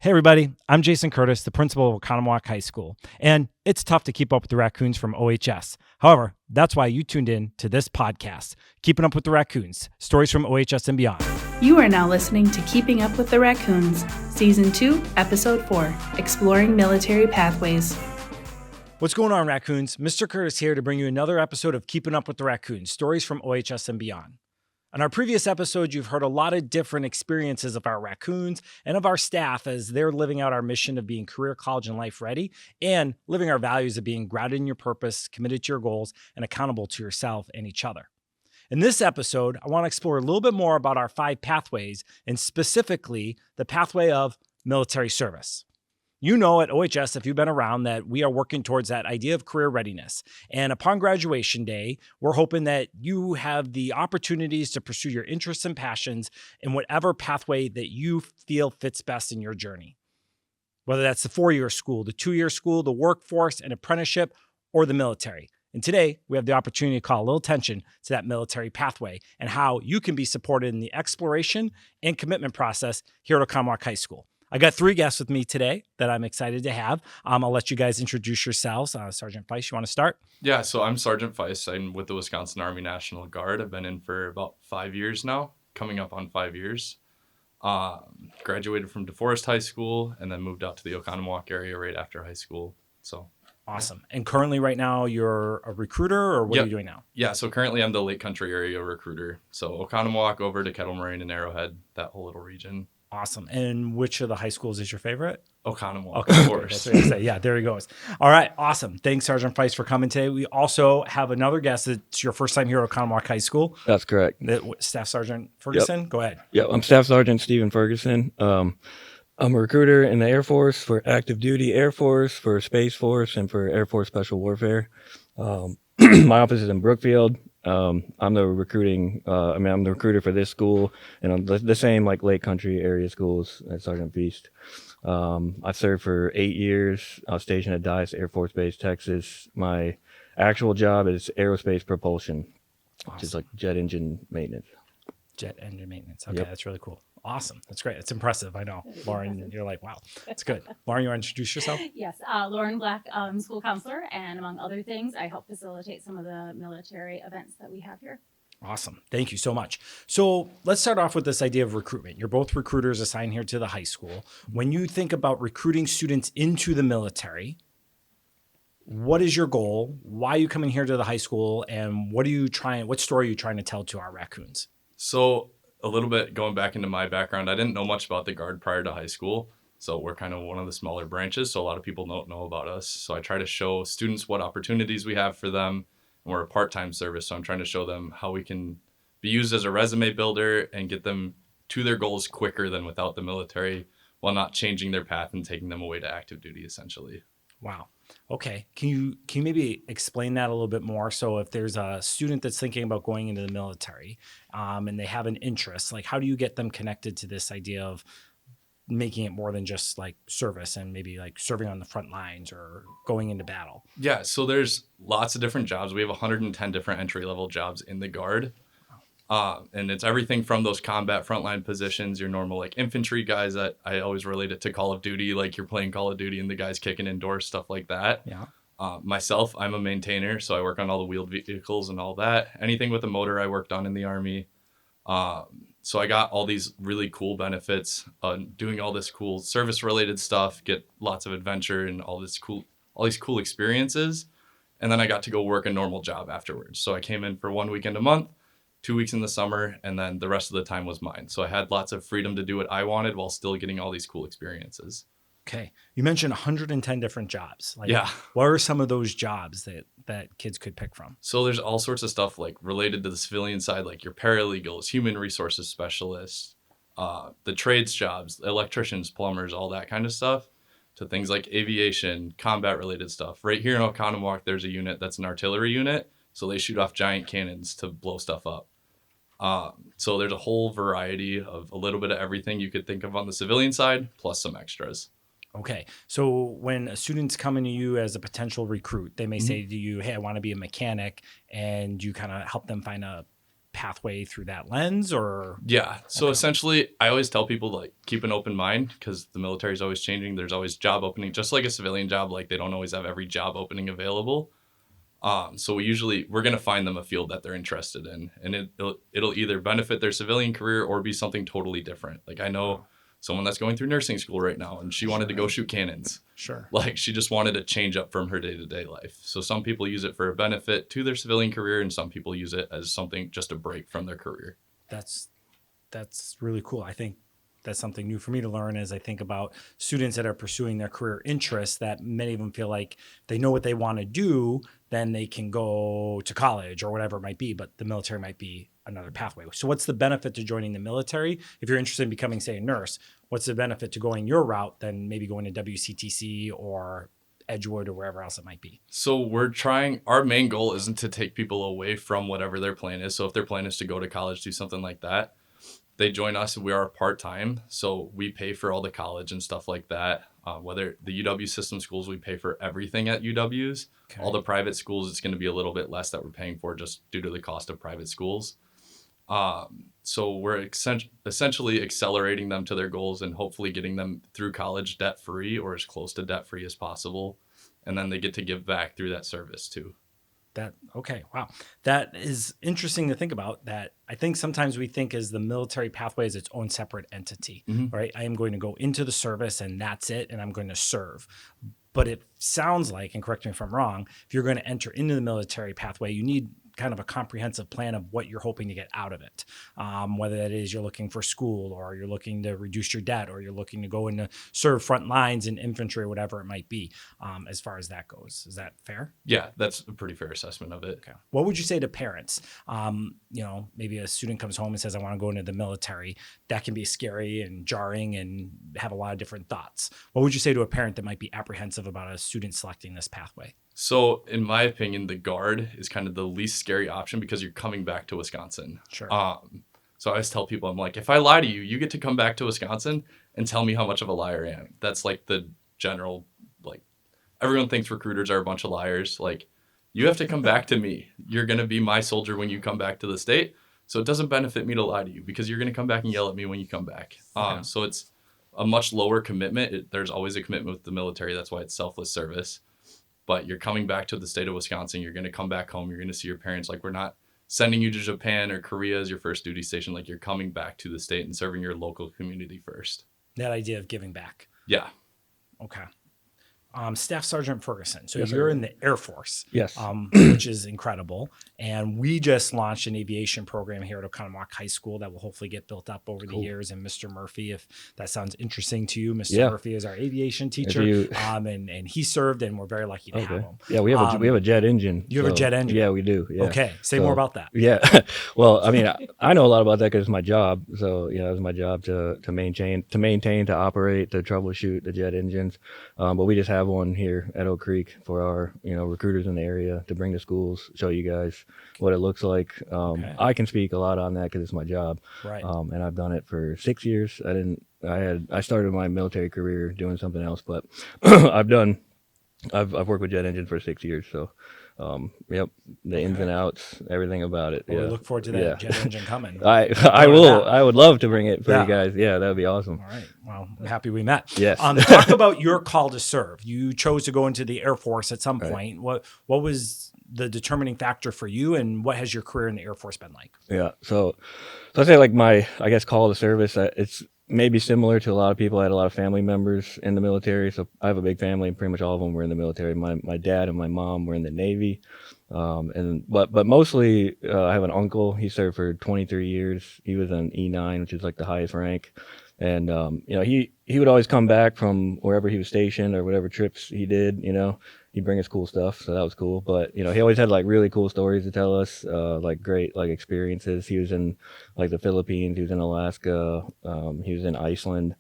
Hey everybody, I'm Jason Curtis, the principal of Oconomowoc High School, and it's tough to keep up with the Raccoons from OHS. However, that's why you tuned in to this podcast, Keeping Up with the Raccoons, stories from OHS and beyond. You are now listening to Keeping Up with the Raccoons, Season 2, Episode 4, Exploring Military Pathways. What's going on, Raccoons? Mr. Curtis here to bring you another episode of Keeping Up with the Raccoons, stories from OHS and beyond. In our previous episode, you've heard a lot of different experiences of our Raccoons and of our staff as they're living out our mission of being career, college, and life ready, and living our values of being grounded in your purpose, committed to your goals, and accountable to yourself and each other. In this episode, I want to explore a little bit more about our 5 pathways, and specifically the pathway of military service. You know at OHS, if you've been around, that we are working towards that idea of career readiness. And upon graduation day, we're hoping that you have the opportunities to pursue your interests and passions in whatever pathway that you feel fits best in your journey. Whether that's the 4-year school, the 2-year school, the workforce, an apprenticeship, or the military. And today, we have the opportunity to call a little attention to that military pathway and how you can be supported in the exploration and commitment process here at Oconomowoc High School. I got 3 guests with me today that I'm excited to have. I'll let you guys introduce yourselves. Sergeant Feist, you want to start? Yeah, so I'm Sergeant Feist. I'm with the Wisconsin Army National Guard. I've been in for about 5 years now, coming up on 5 years. Graduated from DeForest High School and then moved out to the Oconomowoc area right after high school. So awesome. And currently right now you're a recruiter, or what are you doing now? Yeah, so currently I'm the Lake Country area recruiter. So Oconomowoc over to Kettle Moraine and Arrowhead, that whole little region. Awesome. And which of the high schools is your favorite? Oconomowoc, okay, of course. That's what I say. Yeah, there he goes. All right, awesome. Thanks, Sergeant Feist, for coming today. We also have another guest. It's your first time here at Oconomowoc High School. That's correct. Staff Sergeant Ferguson, Yep. Go ahead. Yep, I'm Staff Sergeant Stephen Ferguson. I'm a recruiter in the Air Force for active duty Air Force, for Space Force, and for Air Force Special Warfare. My office is in Brookfield. I'm the recruiter for this school, and I'm the same like Lake Country area schools as Sergeant Feist. I served for 8 years. I was stationed at Dice Air Force Base, Texas. My actual job is aerospace propulsion, which is like jet engine maintenance. Jet engine maintenance. Okay, Yep. That's really cool. Awesome. That's great. It's impressive. I know. Lauren, you're like, wow, that's good. Lauren, you want to introduce yourself? Yes, Lauren Black, school counselor, and among other things, I help facilitate some of the military events that we have here. Awesome. Thank you so much. So let's start off with this idea of recruitment. You're both recruiters assigned here to the high school. When you think about recruiting students into the military, what is your goal? Why are you coming here to the high school? And what story are you trying to tell to our Raccoons? So a little bit going back into my background, I didn't know much about the Guard prior to high school. So we're kind of one of the smaller branches, so a lot of people don't know about us. So I try to show students what opportunities we have for them. And we're a part-time service, so I'm trying to show them how we can be used as a resume builder and get them to their goals quicker than without the military, while not changing their path and taking them away to active duty, essentially. Wow. Okay. Can you maybe explain that a little bit more? So if there's a student that's thinking about going into the military and they have an interest, like how do you get them connected to this idea of making it more than just like service and maybe like serving on the front lines or going into battle? Yeah, so there's lots of different jobs. We have 110 different entry-level jobs in the Guard. And it's everything from those combat frontline positions, your normal like infantry guys that I always relate it to Call of Duty, like you're playing Call of Duty and the guys kicking indoors, stuff like that. Yeah. Myself, I'm a maintainer, so I work on all the wheeled vehicles and all that. Anything with a motor I worked on in the Army. So I got all these really cool benefits, doing all this cool service-related stuff, get lots of adventure and all these cool experiences. And then I got to go work a normal job afterwards. So I came in for 1 weekend a month, 2 weeks in the summer, and then the rest of the time was mine. So I had lots of freedom to do what I wanted while still getting all these cool experiences. Okay. You mentioned 110 different jobs. Like, yeah. What are some of those jobs that kids could pick from? So there's all sorts of stuff like related to the civilian side, like your paralegals, human resources specialists, the trades jobs, electricians, plumbers, all that kind of stuff, to things like aviation, combat related stuff. Right here in Oconomowoc, there's a unit that's an artillery unit. So they shoot off giant cannons to blow stuff up. So there's a whole variety of a little bit of everything you could think of on the civilian side, plus some extras. Okay. So when a student's coming to you as a potential recruit, they may say to you, hey, I want to be a mechanic, and you kind of help them find a pathway through that lens, or? Yeah. So Okay. essentially, I always tell people like keep an open mind because the military is always changing. There's always job opening, just like a civilian job. Like they don't always have every job opening available. So we're going to find them a field that they're interested in, and it'll either benefit their civilian career or be something totally different. Like I know someone that's going through nursing school right now, and she wanted to go shoot cannons. Sure. Like she just wanted to change up from her day-to-day life. So some people use it for a benefit to their civilian career, and some people use it as something just a break from their career. That's really cool. I think that's something new for me to learn as I think about students that are pursuing their career interests, that many of them feel like they know what they want to do, then they can go to college or whatever it might be, but the military might be another pathway. So what's the benefit to joining the military? If you're interested in becoming, say, a nurse, what's the benefit to going your route than maybe going to WCTC or Edgewood or wherever else it might be? So our main goal isn't to take people away from whatever their plan is. So if their plan is to go to college, do something like that, they join us. We are part-time, so we pay for all the college and stuff like that. Whether the UW system schools, we pay for everything at UW's. Okay. All the private schools, it's going to be a little bit less that we're paying for just due to the cost of private schools. So we're essentially accelerating them to their goals and hopefully getting them through college debt-free or as close to debt-free as possible. And then they get to give back through that service too. Okay. Wow. That is interesting to think about. That I think sometimes we think as the military pathway as its own separate entity, right? I am going to go into the service and that's it. And I'm going to serve. But it sounds like, and correct me if I'm wrong, if you're going to enter into the military pathway, you need kind of a comprehensive plan of what you're hoping to get out of it. Whether that is you're looking for school, or you're looking to reduce your debt, or you're looking to go into serve front lines in infantry or whatever it might be, as far as that goes. Is that fair? Yeah, that's a pretty fair assessment of it. Okay. What would you say to parents? Maybe a student comes home and says, I want to go into the military. That can be scary and jarring and have a lot of different thoughts. What would you say to a parent that might be apprehensive about a student selecting this pathway? So in my opinion, the Guard is kind of the least scary option because you're coming back to Wisconsin. Sure. So I always tell people, I'm like, if I lie to you, you get to come back to Wisconsin and tell me how much of a liar I am. That's like the general, like, everyone thinks recruiters are a bunch of liars. Like, you have to come back to me. You're going to be my soldier when you come back to the state. So it doesn't benefit me to lie to you because you're going to come back and yell at me when you come back. Okay. So it's a much lower commitment. There's always a commitment with the military. That's why it's selfless service. But you're coming back to the state of Wisconsin. You're going to come back home. You're going to see your parents. Like, we're not sending you to Japan or Korea as your first duty station. Like, you're coming back to the state and serving your local community first. That idea of giving back. Yeah. Okay. Staff Sergeant Ferguson. So Yes, you're sir. in the Air Force, Yes. Which is incredible. And we just launched an aviation program here at Oconomowoc High School that will hopefully get built up over the years. And Mr. Murphy, if that sounds interesting to you, Mr. Yeah. Murphy is our aviation teacher. And he served, and we're very lucky to have him. Yeah, we have a jet engine. You have a jet engine? Yeah, we do. Yeah. Okay. Say more about that. Yeah. Well, I mean, I know a lot about that because it's my job. So, it's my job to maintain, to operate, to troubleshoot the jet engines. But we just have one here at Oak Creek for our, recruiters in the area to bring to schools, show you guys what it looks like. Okay. I can speak a lot on that because it's my job. Right. And I've done it for 6 years. I started my military career doing something else, but I've worked with jet engine for 6 years. So, the ins and outs, everything about it. Well, yeah. we look forward to that jet engine coming. I would love to bring it for you guys. Yeah, that would be awesome. All right. Well, I'm happy we met. Yes. Talk about your call to serve. You chose to go into the Air Force at some point. What was the determining factor for you, and what has your career in the Air Force been like? Yeah. So I'd say like my, call to service, it's maybe similar to a lot of people. I had a lot of family members in the military. So I have a big family, and pretty much all of them were in the military. My dad and my mom were in the Navy. But mostly, I have an uncle. He served for 23 years. He was an E9, which is like the highest rank. And, he would always come back from wherever he was stationed or whatever trips he did, he'd bring us cool stuff. So that was cool. But, he always had like really cool stories to tell us, like great, like experiences. He was in like the Philippines, he was in Alaska, he was in Iceland,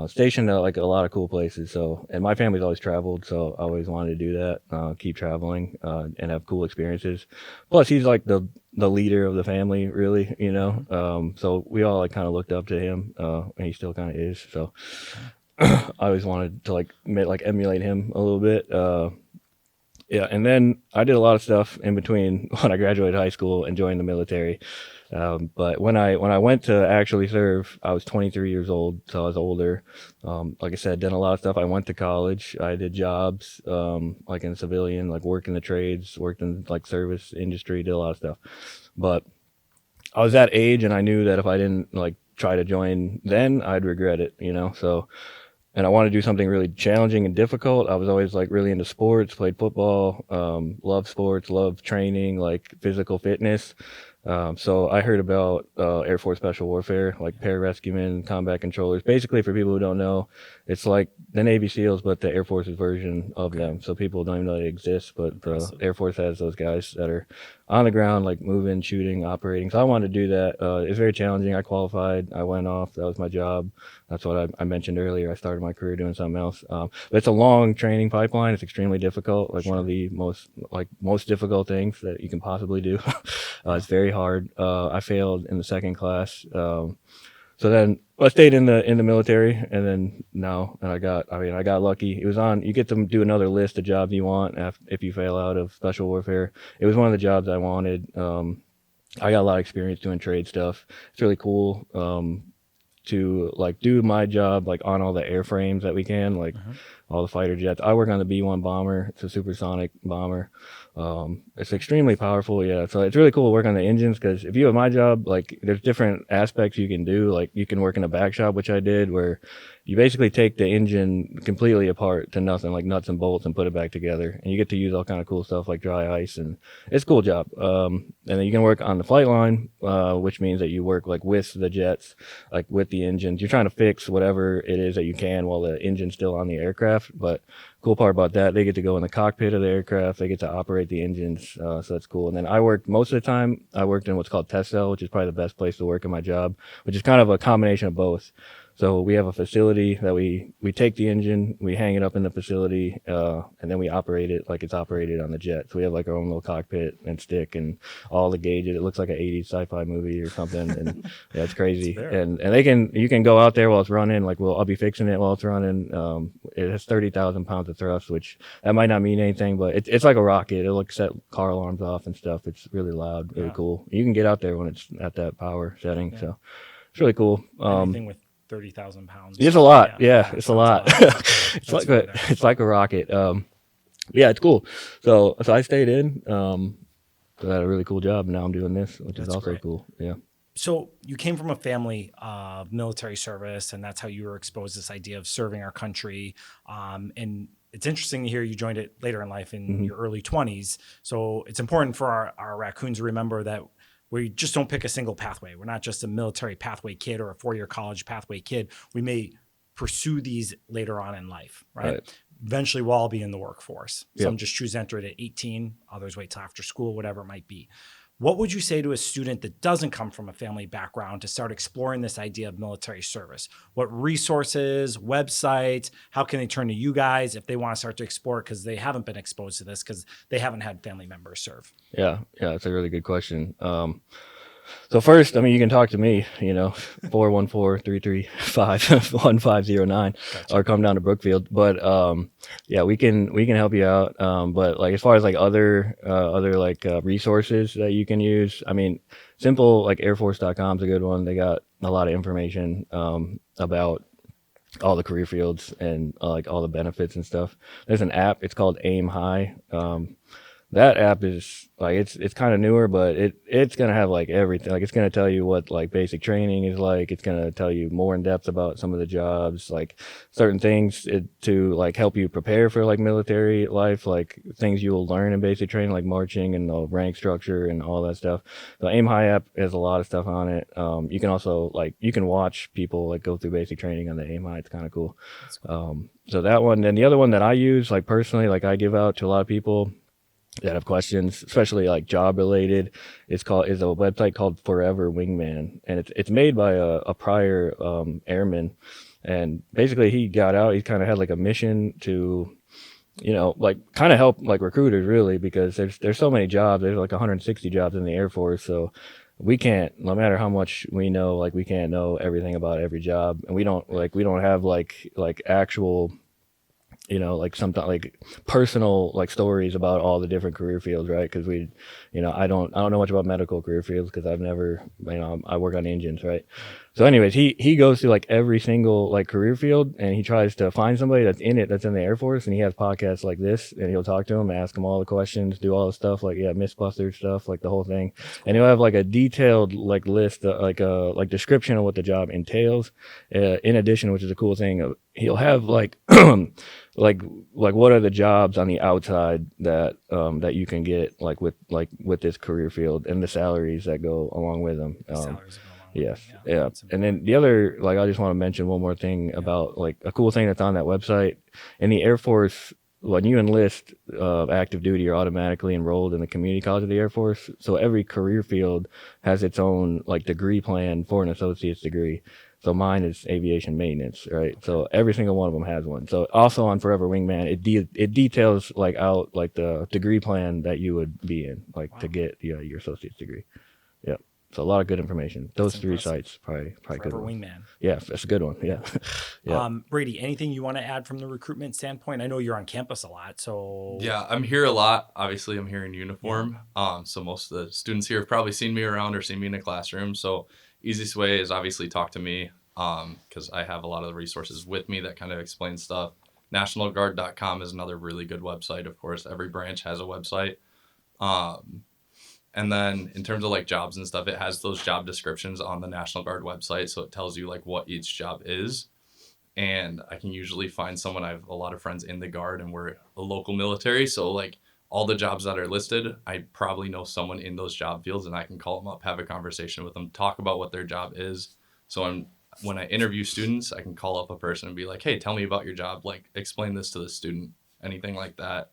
stationed at like a lot of cool places. So, and my family's always traveled. So I always wanted to do that, keep traveling, and have cool experiences. Plus he's like the leader of the family, really, so we all like kind of looked up to him, and he still kind of is. So I always wanted to like emulate him a little bit. Yeah, and then I did a lot of stuff in between when I graduated high school and joined the military. But when I went to actually serve, I was 23 years old, so I was older. Like I said, done a lot of stuff. I went to college. I did jobs, like in civilian, like worked in the trades, worked in like service industry, did a lot of stuff. But I was that age, and I knew that if I didn't like try to join then, I'd regret it, you know. So, and I wanted to do something really challenging and difficult. I was always like really into sports, played football, love sports, love training, like physical fitness. So I heard about Air Force Special Warfare, like pararescuemen, combat controllers. Basically, for people who don't know, it's like the Navy SEALs, but the Air Force's version of them. So people don't even know they exist, but the Air Force has those guys that are on the ground, like moving, shooting, operating. So I wanted to do that. It's very challenging. I qualified. I went off. That was my job. That's what I mentioned earlier. I started my career doing something else. But it's a long training pipeline. It's extremely difficult. Like one of the most difficult things that you can possibly do. It's very hard. I failed in the second class. So then I stayed in the military, and then I got lucky. It was you get to do another list of jobs you want if you fail out of special warfare. It was one of the jobs I wanted. I got a lot of experience doing trade stuff. It's really cool. To like do my job like on all the airframes that we can, like all the fighter jets. I work on the B-1 bomber. It's a supersonic bomber. It's extremely powerful. Yeah. So it's really cool to work on the engines, because if you have my job, like there's different aspects you can do. Like you can work in a back shop, which I did, where you basically take the engine completely apart to nothing, like nuts and bolts, and put it back together. And you get to use all kind of cool stuff like dry ice, and it's a cool job. And then you can work on the flight line, which means that you work like with the jets, like with the engines. You're trying to fix whatever it is that you can while the engine's still on the aircraft. But cool part about that, they get to go in the cockpit of the aircraft. They get to operate the engines. So that's cool. And then I worked most of the time, I worked in what's called test cell, which is probably the best place to work in my job, which is kind of a combination of both. So we have a facility that we take the engine, we hang it up in the facility, and then we operate it like it's operated on the jet. So we have like our own little cockpit and stick and all the gauges. It looks like an 80s sci-fi movie or something. And yeah, it's crazy. And you can go out there while it's running. Like I'll be fixing it while it's running. It has 30,000 pounds of thrust, which that might not mean anything, but it's like a rocket. It'll like set car alarms off and stuff. It's really loud, really cool. You can get out there when it's at that power setting. So it's really cool. Anything with 30,000 pounds. It's a lot. Yeah, it's a lot. It's like a rocket. Yeah, it's cool. So I stayed in. So I had a really cool job, and now I'm doing this, which is also cool. Yeah. So you came from a family of military service, and that's how you were exposed to this idea of serving our country. And it's interesting to hear you joined it later in life in your early 20s. So it's important for our raccoons to remember that we just don't pick a single pathway. We're not just a military pathway kid or a four-year college pathway kid. We may pursue these later on in life, right? Eventually, we'll all be in the workforce. Some just choose to enter it at 18. Others wait till after school, whatever it might be. What would you say to a student that doesn't come from a family background to start exploring this idea of military service? What resources, websites, how can they turn to you guys if they want to start to explore it because they haven't been exposed to this because they haven't had family members serve? Yeah, that's a really good question. So first, I mean, you can talk to me, 414-335-1509 or come down to Brookfield. But yeah, we can help you out. But like as far as like other resources that you can use, I mean, simple like airforce.com is a good one. They got a lot of information about all the career fields and like all the benefits and stuff. There's an app, it's called Aim High. That app is like it's kind of newer, but it's gonna have like everything. Like it's gonna tell you what like basic training is like. It's gonna tell you more in depth about some of the jobs, like certain things to like help you prepare for like military life, like things you will learn in basic training, like marching and the rank structure and all that stuff. The Aim High app has a lot of stuff on it. You can also you can watch people like go through basic training on the Aim High. It's kind of cool. So that one. Then the other one that I use like personally, like I give out to a lot of people that have questions, especially like job related, is a website called Forever Wingman, and it's made by a prior airman, and basically he got out. He kind of had like a mission to, like kind of help like recruiters really, because there's so many jobs. There's like 160 jobs in the Air Force, so we can't, no matter how much we know, like we can't know everything about every job, and we don't have like actual you know, like sometimes like personal like stories about all the different career fields, right? Because we, you know, I don't know much about medical career fields because I've never, you know, I work on engines, right? So anyways, he goes to like every single like career field and he tries to find somebody that's in the Air Force, and he has podcasts like this, and he'll talk to them, ask them all the questions, do all the stuff like Mythbusters stuff, like the whole thing, and he'll have like a detailed like list, like a like description of what the job entails. In addition, which is a cool thing, he'll have like like what are the jobs on the outside that that you can get like with this career field, and the salaries that go along with them. Salaries go along with Yes. it, Yeah. And then the other, like, I just want to mention one more thing about like a cool thing that's on that website. In the Air Force, when you enlist active duty, you're automatically enrolled in the community college of the Air Force. So every career field has its own like degree plan for an associate's degree. So mine is aviation maintenance, right? So every single one of them has one. So also on Forever Wingman, it details like out like the degree plan that you would be in, like to get your associate's degree. Yep. So a lot of good information. Those three sites, probably good Forever one. Wingman. Yeah, that's a good one. Yeah. Yeah. Brady, anything you want to add from the recruitment standpoint? I know you're on campus a lot, so Yeah, I'm here a lot. Obviously, I'm here in uniform. So most of the students here have probably seen me around or seen me in a classroom. So easiest way is obviously talk to me because I have a lot of the resources with me that kind of explain stuff. NationalGuard.com is another really good website. Of course, every branch has a website. And then in terms of like jobs and stuff, it has those job descriptions on the National Guard website. So it tells you like what each job is. And I can usually find someone. I have a lot of friends in the Guard and we're a local military. So like all the jobs that are listed, I probably know someone in those job fields and I can call them up, have a conversation with them, talk about what their job is. So when I interview students, I can call up a person and be like, hey, tell me about your job. Like explain this to the student, anything like that.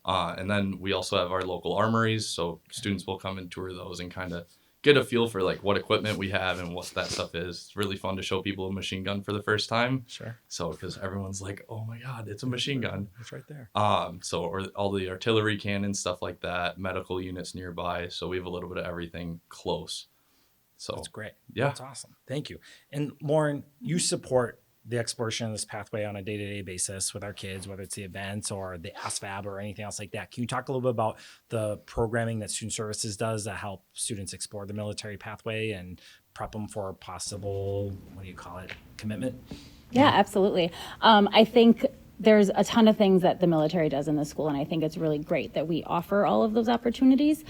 And then we also have our local armories, so students will come and tour those and kind of get a feel for like what equipment we have and what that stuff is. It's really fun to show people a machine gun for the first time. Sure. So because everyone's like, oh my God, it's a machine gun. It's right there. So or all the artillery cannons, stuff like that, medical units nearby. So we have a little bit of everything close. So That's great. Yeah. That's awesome. Thank you. And Lauren, you support the exploration of this pathway on a day-to-day basis with our kids, whether it's the events or the ASVAB or anything else like that. Can you talk a little bit about the programming that Student Services does to help students explore the military pathway and prep them for a possible, commitment? Yeah, absolutely. I think there's a ton of things that the military does in the school, and I think it's really great that we offer all of those opportunities.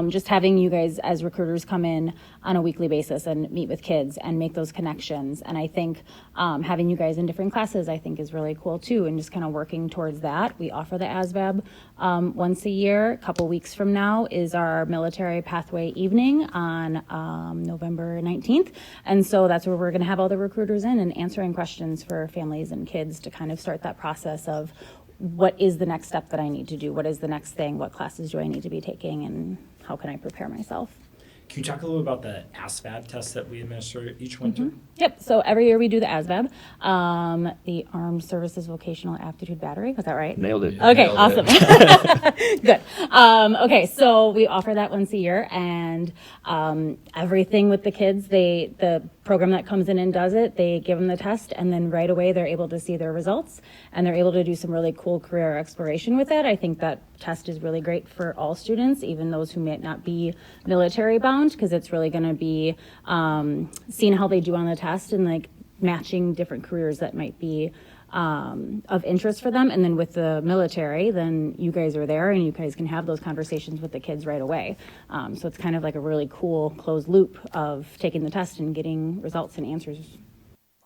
Just having you guys as recruiters come in on a weekly basis and meet with kids and make those connections. And I think having you guys in different classes, I think is really cool too, and just kind of working towards that. We offer the ASVAB once a year. A couple weeks from now is our military pathway evening on November 19th. And so that's where we're going to have all the recruiters in and answering questions for families and kids to kind of start that process of what is the next step that I need to do? What is the next thing? What classes do I need to be taking? And how can I prepare myself? Can you talk a little about the ASVAB test that we administer each winter? Yep. So every year we do the ASVAB, the Armed Services Vocational Aptitude Battery. Was that right? Nailed it. Okay, Nailed awesome. it. Good. Okay, so we offer that once a year, and everything with the kids, the program that comes in and does it, they give them the test, and then right away they're able to see their results, and they're able to do some really cool career exploration with it. I think that test is really great for all students, even those who may not be military bound, because it's really going to be seeing how they do on the test and like matching different careers that might be of interest for them. And then with the military, then you guys are there and you guys can have those conversations with the kids right away. So it's kind of like a really cool closed loop of taking the test and getting results and answers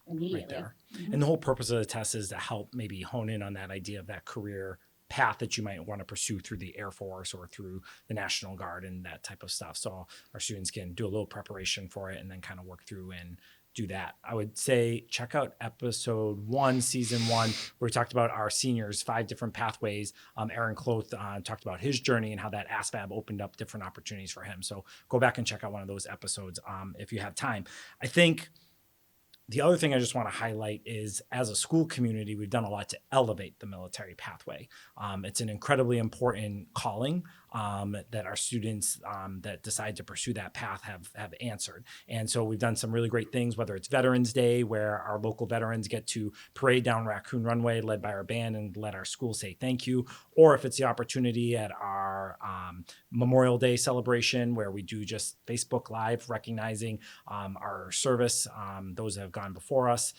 immediately. Right there. And the whole purpose of the test is to help maybe hone in on that idea of that career path that you might want to pursue through the Air Force or through the National Guard and that type of stuff. So our students can do a little preparation for it and then kind of work through and do that. I would say check out episode 1, season 1, where we talked about our seniors, 5 different pathways. Aaron Cloth talked about his journey and how that ASVAB opened up different opportunities for him. So go back and check out one of those episodes if you have time. I think the other thing I just want to highlight is as a school community, we've done a lot to elevate the military pathway. It's an incredibly important calling. that our students that decide to pursue that path have answered. And so we've done some really great things, whether it's Veterans Day, where our local veterans get to parade down Raccoon Runway led by our band and let our school say thank you, or if it's the opportunity at our Memorial Day celebration, where we do just Facebook Live recognizing our service, those that have gone before us.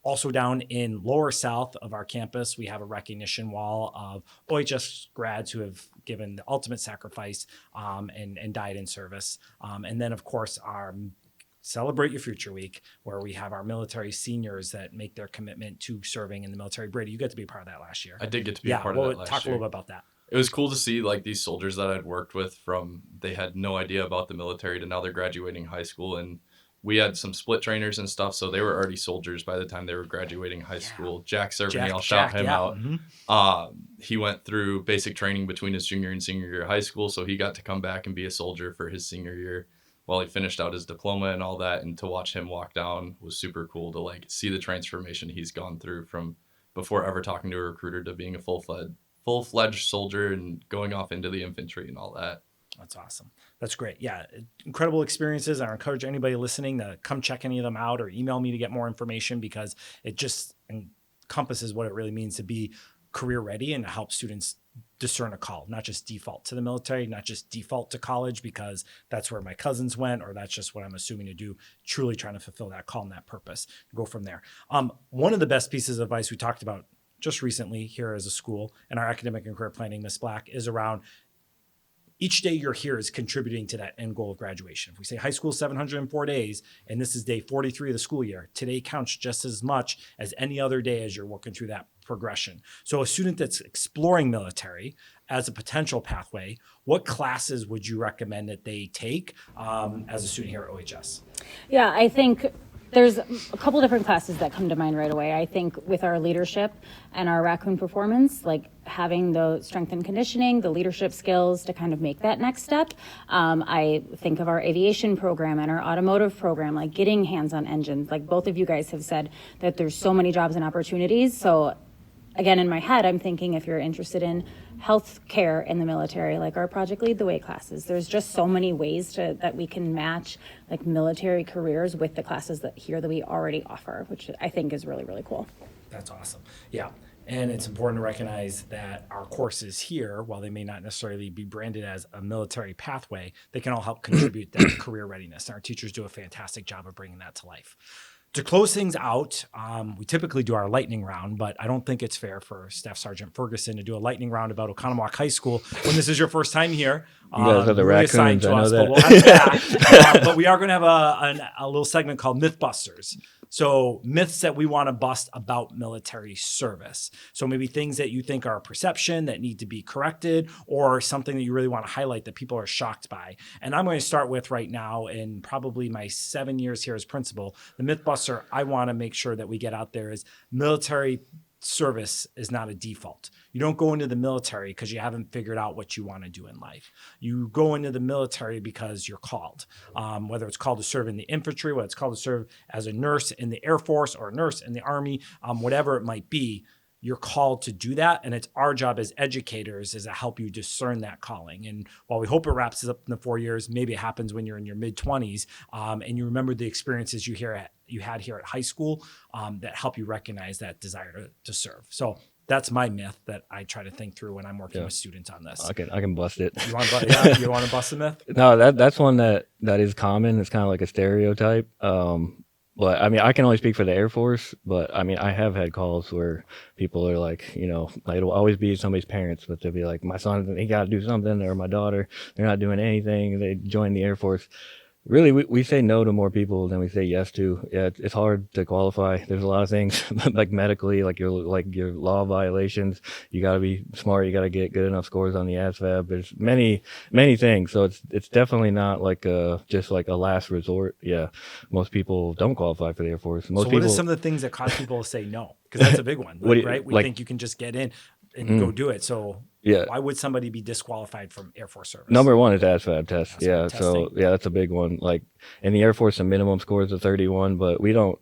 Also down in lower south of our campus, we have a recognition wall of OHS grads who have given the ultimate sacrifice and died in service. And then, of course, our Celebrate Your Future Week, where we have our military seniors that make their commitment to serving in the military. Brady, you got to be a part of that last year. I did get to be a part of that last talk year. a little bit about that. It was cool to see like these soldiers that I'd worked with from, they had no idea about the military to now they're graduating high school. And we had some split trainers and stuff, so they were already soldiers by the time they were graduating high school. Jack Servany, I'll shout him out. Mm-hmm. He went through basic training between his junior and senior year of high school, so he got to come back and be a soldier for his senior year while he finished out his diploma and all that. And to watch him walk down was super cool to like see the transformation he's gone through from before ever talking to a recruiter to being a full-fledged soldier and going off into the infantry and all that. That's awesome. That's great. Yeah, incredible experiences. I encourage anybody listening to come check any of them out or email me to get more information, because it just encompasses what it really means to be career ready and to help students discern a call, not just default to the military, not just default to college because that's where my cousins went or that's just what I'm assuming to do, truly trying to fulfill that call and that purpose, go from there. One of the best pieces of advice we talked about just recently here as a school in our academic and career planning, Ms. Black, is around each day you're here is contributing to that end goal of graduation. If we say high school 704 days, and this is day 43 of the school year, today counts just as much as any other day as you're working through that progression. So a student that's exploring military as a potential pathway, what classes would you recommend that they take as a student here at OHS? Yeah, I think there's a couple different classes that come to mind right away. I think with our leadership and our Raccoon performance, like having the strength and conditioning, the leadership skills to kind of make that next step. I think of our aviation program and our automotive program, like getting hands on engines. Like both of you guys have said that there's so many jobs and opportunities. So again, in my head, I'm thinking if you're interested in health care in the military, like our Project Lead the Way classes, there's just so many ways that we can match like military careers with the classes that we already offer, which I think is really, really cool. That's awesome. Yeah. And it's important to recognize that our courses here, while they may not necessarily be branded as a military pathway, they can all help contribute that career readiness. And our teachers do a fantastic job of bringing that to life. To close things out, we typically do our lightning round, but I don't think it's fair for Staff Sergeant Ferguson to do a lightning round about Oconomowoc High School when this is your first time here. You guys are the Raccoons, I know that. But we'll have that. But we are going to have a little segment called Mythbusters. So myths that we want to bust about military service. So maybe things that you think are a perception that need to be corrected, or something that you really want to highlight that people are shocked by. And I'm going to start with right now, in probably my 7 years here as principal, the Mythbuster I want to make sure that we get out there is military service is not a default. You don't go into the military because you haven't figured out what you want to do in life. You go into the military because you're called, whether it's called to serve in the infantry, whether it's called to serve as a nurse in the Air Force or a nurse in the Army, whatever it might be. You're called to do that, and it's our job as educators is to help you discern that calling. And while we hope it wraps up in the 4 years, maybe it happens when you're in your mid-20s, and you remember the experiences you had here at high school that help you recognize that desire to serve. So that's my myth that I try to think through when I'm working with students on this. I can bust it. You want to bust the myth? No, that's one that is common. It's kind of like a stereotype. But I mean, I can only speak for the Air Force, but I mean, I have had calls where people are like, it'll always be somebody's parents, but they'll be like, my son, he got to do something, or my daughter, they're not doing anything. They joined the Air Force. Really, we say no to more people than we say yes to. Yeah, it's hard to qualify. There's a lot of things like medically, like your law violations. You got to be smart. You got to get good enough scores on the ASVAB. There's many things. So it's definitely not like just like a last resort. Yeah, most people don't qualify for the Air Force. So what are some of the things that cause people to say no? Because that's a big one, right? We think you can just get in and go do it. So why would somebody be disqualified from Air Force service? Number one is ASVAB test. ASVAB testing. So that's a big one. Like in the Air Force, the minimum score is a 31, but we don't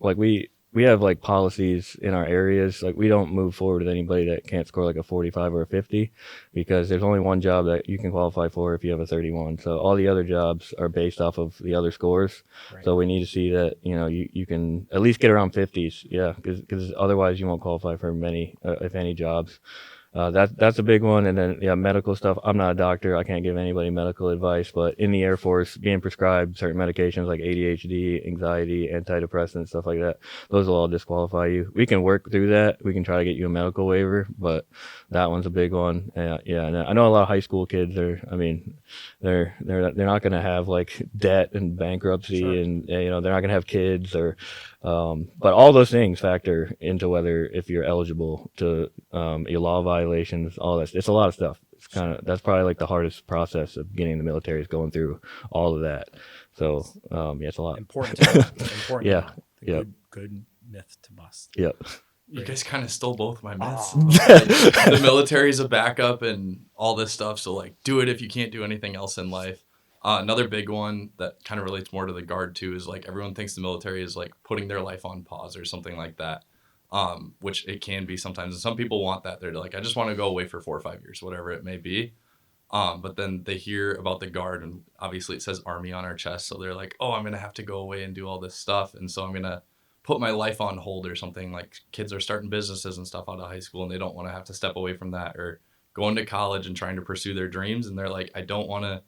we have like policies in our areas. Like we don't move forward with anybody that can't score like a 45 or a 50, because there's only one job that you can qualify for if you have a 31. So all the other jobs are based off of the other scores. Right. So we need to see that, you know, you can at least get around 50s. Yeah. Because otherwise you won't qualify for many, if any, jobs. That's a big one. And then, yeah, medical stuff. I'm not a doctor. I can't give anybody medical advice, but in the Air Force, being prescribed certain medications like ADHD, anxiety, antidepressants, stuff like that, those will all disqualify you. We can work through that. We can try to get you a medical waiver, but that one's a big one. Yeah. And I know a lot of high school kids they're not going to have like debt and bankruptcy, Sure. and, you know, they're not going to have kids or, but all those things factor into whether if you're eligible to, your law violations, all that. It's a lot of stuff. It's that's probably like the hardest process of getting the military is going through all of that. So, yeah, it's a lot. Important to know. Important. Yeah. To know. Yep. Good myth to bust. Yep. You guys kind of stole both my myths. Oh. The military is a backup and all this stuff. So like, do it if you can't do anything else in life. Another big one that kind of relates more to the Guard too is like everyone thinks the military is like putting their life on pause or something like that, which it can be sometimes. And some people want that. They're like, I just want to go away for 4 or 5 years, whatever it may be. But then they hear about the Guard, and obviously it says Army on our chest. So they're like, oh, I'm going to have to go away and do all this stuff. And so I'm going to put my life on hold or something. Like kids are starting businesses and stuff out of high school, and they don't want to have to step away from that, or going to college and trying to pursue their dreams. And they're like, I don't want to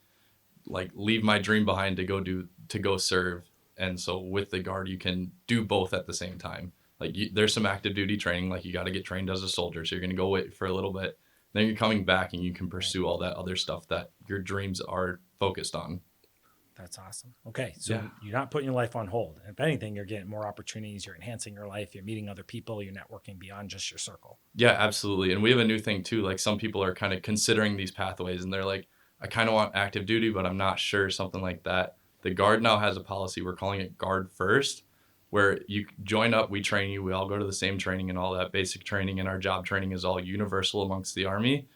like leave my dream behind to go serve. And so with the Guard, you can do both at the same time. Like there's some active duty training, like you got to get trained as a soldier. So you're going to go wait for a little bit, then you're coming back and you can pursue all that other stuff that your dreams are focused on. That's awesome. Okay, so Yeah. you're not putting your life on hold. If anything, you're getting more opportunities. You're enhancing your life. You're meeting other people. You're networking beyond just your circle. Yeah, absolutely. And we have a new thing too. Like some people are kind of considering these pathways and they're like, I kind of want active duty, but I'm not sure, something like that. The Guard now has a policy. We're calling it Guard First, where you join up, we train you. We all go to the same training and all that basic training, and our job training is all universal amongst the Army.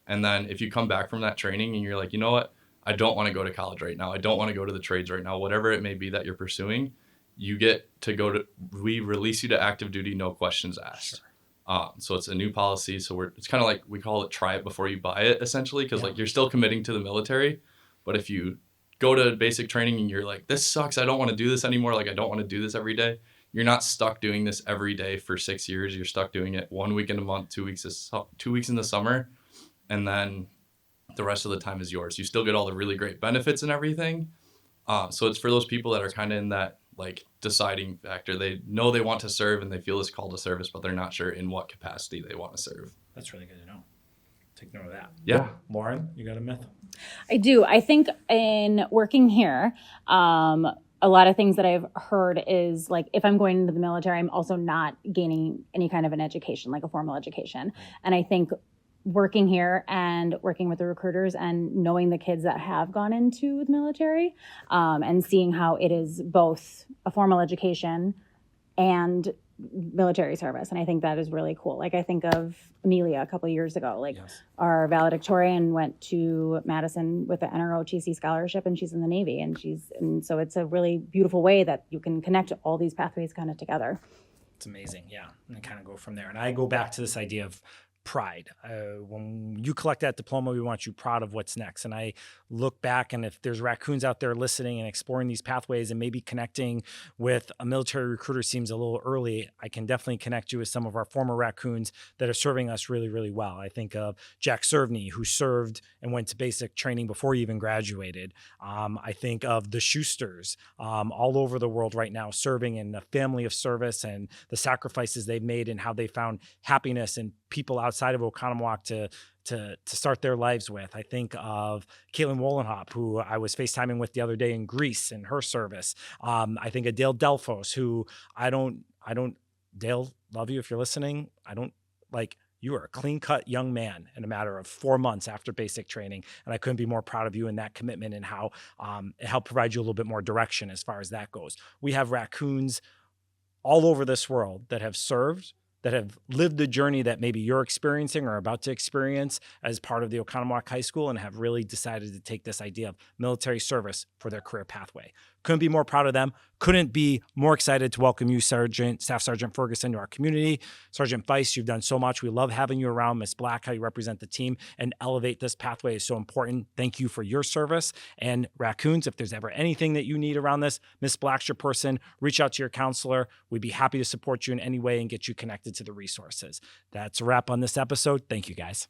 And then if you come back from that training and you're like, you know what? I don't want to go to college right now. I don't want to go to the trades right now. Whatever it may be that you're pursuing, you get to we release you to active duty, no questions asked. Sure. So it's a new policy. So it's kind of like, we call it try it before you buy it, essentially, because like you're still committing to the military. But if you go to basic training and you're like, this sucks, I don't want to do this anymore, like I don't want to do this every day, you're not stuck doing this every day for 6 years. You're stuck doing it 1 week in a month, 2 weeks in the summer, and then the rest of the time is yours. You still get all the really great benefits and everything. So it's for those people that are kind of in that like deciding factor. They know they want to serve and they feel this call to service, but they're not sure in what capacity they want to serve. That's really good to know. Take note of that. Yeah. Lauren, you got a myth? I do. I think in working here, a lot of things that I've heard is like, if I'm going into the military, I'm also not gaining any kind of an education, like a formal education. And I think working here and working with the recruiters and knowing the kids that have gone into the military, and seeing how it is both a formal education and military service. And I think that is really cool. Like I think of Amelia a couple of years ago, like Yes. our valedictorian went to Madison with the NROTC scholarship, and she's in the Navy, and so it's a really beautiful way that you can connect all these pathways kind of together. It's amazing. Yeah. And kind of go from there. And I go back to this idea of pride. When you collect that diploma, we want you proud of what's next. And I look back, and if there's raccoons out there listening and exploring these pathways and maybe connecting with a military recruiter seems a little early, I can definitely connect you with some of our former raccoons that are serving us really, really well. I think of Jack Servney, who served and went to basic training before he even graduated. I think of the Schusters all over the world right now, serving in a family of service, and the sacrifices they've made and how they found happiness in people outside of Oconomowoc to start their lives with. I think of Caitlin Wollenhop, who I was FaceTiming with the other day in Greece in her service. I think of Dale Delphos, who Dale, love you if you're listening. You are a clean-cut young man in a matter of 4 months after basic training, and I couldn't be more proud of you in that commitment and how it helped provide you a little bit more direction as far as that goes. We have raccoons all over this world that have served, that have lived the journey that maybe you're experiencing or about to experience as part of the Oconomowoc High School, and have really decided to take this idea of military service for their career pathway. Couldn't be more proud of them. Couldn't be more excited to welcome you, Staff Sergeant Ferguson, to our community. Sergeant Feist, you've done so much. We love having you around. Ms. Black, how you represent the team and elevate this pathway is so important. Thank you for your service. And Raccoons, if there's ever anything that you need around this, Ms. Black's your person. Reach out to your counselor. We'd be happy to support you in any way and get you connected to the resources. That's a wrap on this episode. Thank you, guys.